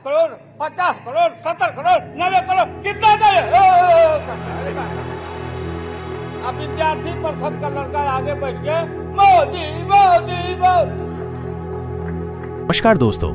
करोड़, 50 करोड़, 70 करोड़, 90 करोड़, कितना चाहिए? अब विद्यार्थी परिषद का लड़का आगे बैठ के मोदी मोदी मोदी। नमस्कार दोस्तों,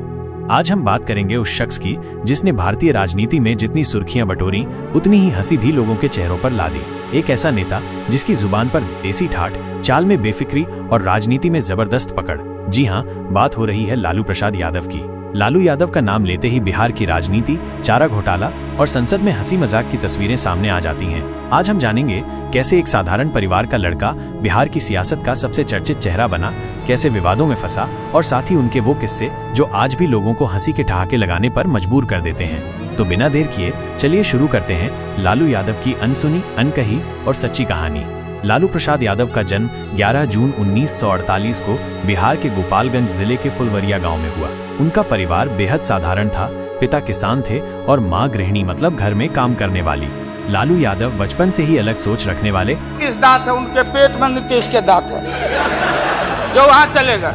आज हम बात करेंगे उस शख्स की जिसने भारतीय राजनीति में जितनी सुर्खियां बटोरी उतनी ही हंसी भी लोगों के चेहरों पर ला दी। एक ऐसा नेता जिसकी जुबान पर देसी ठाठ, चाल में बेफिक्री और राजनीति में जबरदस्त पकड़। जी हाँ, बात हो रही है लालू प्रसाद यादव की। लालू यादव का नाम लेते ही बिहार की राजनीति, चारा घोटाला और संसद में हंसी मजाक की तस्वीरें सामने आ जाती हैं। आज हम जानेंगे कैसे एक साधारण परिवार का लड़का बिहार की सियासत का सबसे चर्चित चेहरा बना, कैसे विवादों में फंसा और साथ ही उनके वो किस्से जो आज भी लोगों को हंसी के ठहाके लगाने पर मजबूर कर देते हैं। तो बिना देर किए चलिए शुरू करते हैं लालू यादव की अनसुनी, अनकही और सच्ची कहानी। लालू प्रसाद यादव का जन्म 11 जून 1948 को बिहार के गोपालगंज जिले के फुलवरिया गांव में हुआ। उनका परिवार बेहद साधारण था। पिता किसान थे और मां गृहिणी मतलब घर में काम करने वाली। लालू यादव बचपन से ही अलग सोच रखने वाले। किस दांत है उनके पेट में? नीतीश के दांत है जो वहाँ चलेगा।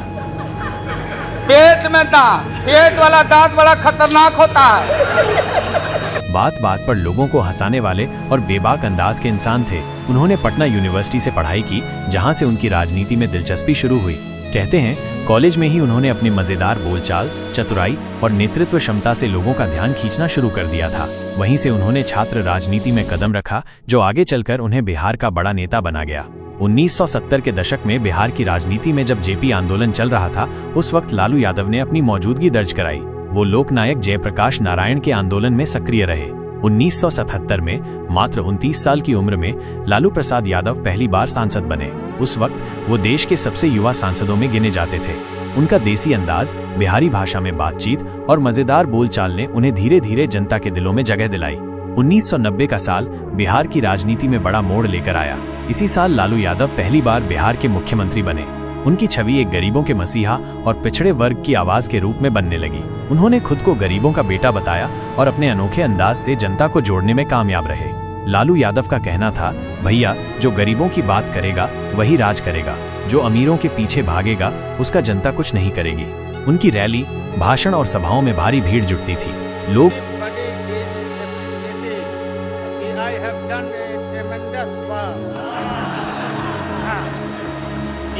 पेट में दांत, पेट वाला दांत बड़ा खतरनाक होता है। बात बात पर लोगों को हंसाने वाले और बेबाक अंदाज के इंसान थे। उन्होंने पटना यूनिवर्सिटी से पढ़ाई की, जहां से उनकी राजनीति में दिलचस्पी शुरू हुई। कहते हैं कॉलेज में ही उन्होंने अपनी मजेदार बोलचाल, चतुराई और नेतृत्व क्षमता से लोगों का ध्यान खींचना शुरू कर दिया था। वहीं से उन्होंने छात्र राजनीति में कदम रखा, जो आगे चलकर उन्हें बिहार का बड़ा नेता बना गया। 1970 के दशक में बिहार की राजनीति में जब जेपी आंदोलन चल रहा था, उस वक्त लालू यादव ने अपनी मौजूदगी दर्ज कराई। वो लोकनायक जयप्रकाश नारायण के आंदोलन में सक्रिय रहे। 1977 में मात्र 29 साल की उम्र में लालू प्रसाद यादव पहली बार सांसद बने। उस वक्त वो देश के सबसे युवा सांसदों में गिने जाते थे। उनका देसी अंदाज, बिहारी भाषा में बातचीत और मजेदार बोलचाल ने उन्हें धीरे धीरे जनता के दिलों में जगह दिलाई। 1990 का साल बिहार की राजनीति में बड़ा मोड़ लेकर आया। इसी साल लालू यादव पहली बार बिहार के मुख्यमंत्री बने। उनकी छवि एक गरीबों के मसीहा और पिछड़े वर्ग की आवाज के रूप में बनने लगी। उन्होंने खुद को गरीबों का बेटा बताया और अपने अनोखे अंदाज से जनता को जोड़ने में कामयाब रहे। लालू यादव का कहना था, भैया जो गरीबों की बात करेगा वही राज करेगा, जो अमीरों के पीछे भागेगा उसका जनता कुछ नहीं करेगी। उनकी रैली, भाषण और सभाओं में भारी भीड़ जुटती थी। लोग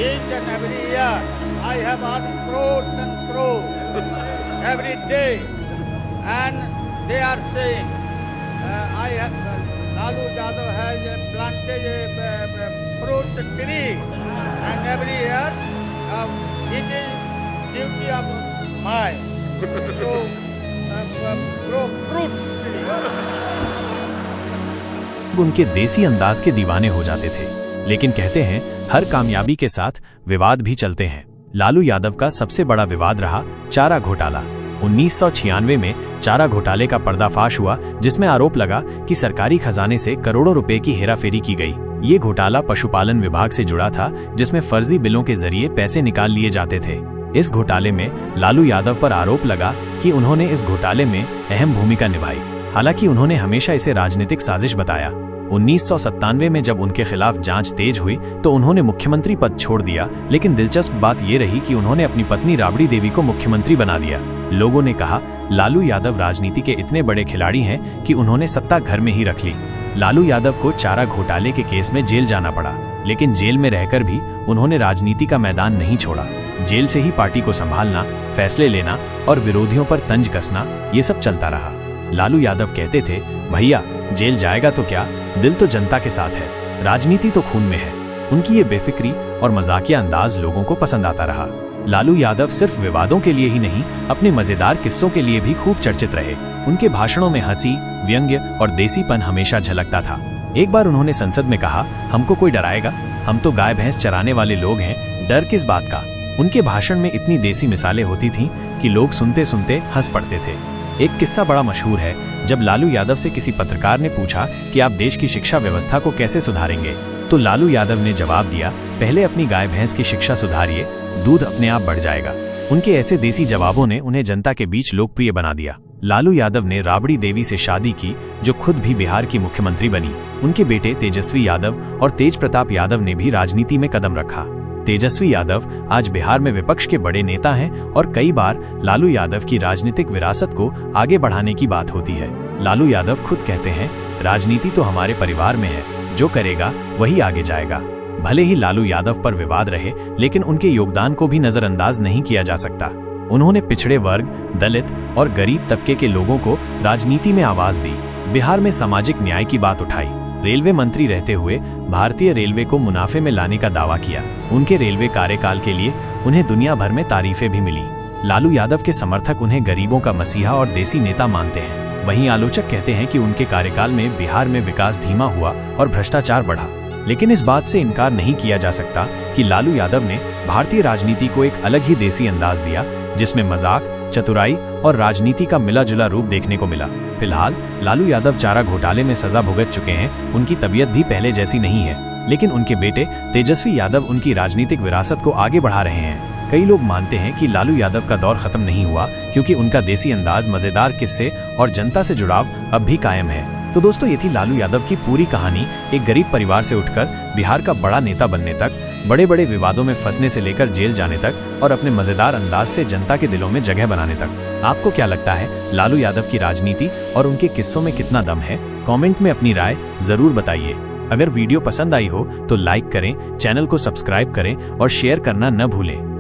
Each and every year, I have earned crores and crores every day, and they are saying, Lalu Yadav has planted a fruit tree, and every year it is duty of mine to grow fruit tree. उनके देसी अंदाज के दीवाने हो जाते थे, लेकिन कहते हैं हर कामयाबी के साथ विवाद भी चलते हैं। लालू यादव का सबसे बड़ा विवाद रहा चारा घोटाला। 1996 में चारा घोटाले का पर्दाफाश हुआ, जिसमें आरोप लगा कि सरकारी खजाने से करोड़ों रुपए की हेराफेरी की गई। ये घोटाला पशुपालन विभाग से जुड़ा था, जिसमें फर्जी बिलों के जरिए पैसे निकाल लिए जाते थे। इस घोटाले में लालू यादव पर आरोप लगा कि उन्होंने इस घोटाले में अहम भूमिका निभाई। हालांकि उन्होंने हमेशा इसे राजनीतिक साजिश बताया। 1997 में जब उनके खिलाफ जांच तेज हुई तो उन्होंने मुख्यमंत्री पद छोड़ दिया, लेकिन दिलचस्प बात ये रही कि उन्होंने अपनी पत्नी राबड़ी देवी को मुख्यमंत्री बना दिया। लोगों ने कहा लालू यादव राजनीति के इतने बड़े खिलाड़ी हैं कि उन्होंने सत्ता घर में ही रख ली। लालू यादव को चारा घोटाले के केस में जेल जाना पड़ा, लेकिन जेल में रहकर भी उन्होंने राजनीति का मैदान नहीं छोड़ा। जेल से ही पार्टी को संभालना, फैसले लेना और विरोधियों पर तंज कसना, ये सब चलता रहा। लालू यादव कहते थे, भैया जेल जाएगा तो क्या, दिल तो जनता के साथ है, राजनीति तो खून में है। उनकी ये बेफिक्री और मजाकिया अंदाज लोगों को पसंद आता रहा। लालू यादव सिर्फ विवादों के लिए ही नहीं, अपने मजेदार किस्सों के लिए भी खूब चर्चित रहे। उनके भाषणों में हंसी, व्यंग्य और देसीपन हमेशा झलकता था। एक बार उन्होंने संसद में कहा, हमको कोई डराएगा, हम तो गाय भैंस चराने वाले लोग हैं, डर किस बात का। उनके भाषण में इतनी देसी मिसालें होती थीं कि लोग सुनते सुनते हंस पड़ते थे। एक किस्सा बड़ा मशहूर है। जब लालू यादव से किसी पत्रकार ने पूछा कि आप देश की शिक्षा व्यवस्था को कैसे सुधारेंगे, तो लालू यादव ने जवाब दिया, पहले अपनी गाय भैंस की शिक्षा सुधारिए, दूध अपने आप बढ़ जाएगा। उनके ऐसे देसी जवाबों ने उन्हें जनता के बीच लोकप्रिय बना दिया। लालू यादव ने राबड़ी देवी से शादी की, जो खुद भी बिहार की मुख्यमंत्री बनी। उनके बेटे तेजस्वी यादव और तेज प्रताप यादव ने भी राजनीति में कदम रखा। तेजस्वी यादव आज बिहार में विपक्ष के बड़े नेता हैं और कई बार लालू यादव की राजनीतिक विरासत को आगे बढ़ाने की बात होती है। लालू यादव खुद कहते हैं, राजनीति तो हमारे परिवार में है, जो करेगा वही आगे जाएगा। भले ही लालू यादव पर विवाद रहे, लेकिन उनके योगदान को भी नजरअंदाज नहीं किया जा सकता। उन्होंने पिछड़े वर्ग, दलित और गरीब तबके के लोगों को राजनीति में आवाज दी, बिहार में सामाजिक न्याय की बात उठाई, रेलवे मंत्री रहते हुए भारतीय रेलवे को मुनाफे में लाने का दावा किया। उनके रेलवे कार्यकाल के लिए उन्हें दुनिया भर में तारीफें भी मिली। लालू यादव के समर्थक उन्हें गरीबों का मसीहा और देसी नेता मानते हैं। वहीं आलोचक कहते हैं कि उनके कार्यकाल में बिहार में विकास धीमा हुआ और भ्रष्टाचार बढ़ा। लेकिन इस बात से इनकार नहीं किया जा सकता कि लालू यादव ने भारतीय राजनीति को एक अलग ही देसी अंदाज दिया, जिसमें मजाक, चतुराई और राजनीति का मिला जुला रूप देखने को मिला। फिलहाल लालू यादव चारा घोटाले में सजा भुगत चुके हैं। उनकी तबीयत भी पहले जैसी नहीं है, लेकिन उनके बेटे तेजस्वी यादव उनकी राजनीतिक विरासत को आगे बढ़ा रहे हैं। कई लोग मानते हैं कि लालू यादव का दौर खत्म नहीं हुआ, क्योंकि उनका देसी अंदाज, मजेदार किस्से और जनता से जुड़ाव अब भी कायम है। तो दोस्तों, ये थी लालू यादव की पूरी कहानी। एक गरीब परिवार से उठकर बिहार का बड़ा नेता बनने तक, बड़े बड़े विवादों में फंसने से लेकर जेल जाने तक और अपने मजेदार अंदाज से जनता के दिलों में जगह बनाने तक। आपको क्या लगता है, लालू यादव की राजनीति और उनके किस्सों में कितना दम है? कमेंट में अपनी राय जरूर बताइए। अगर वीडियो पसंद आई हो तो लाइक करें, चैनल को सब्सक्राइब करें और शेयर करना न भूलें।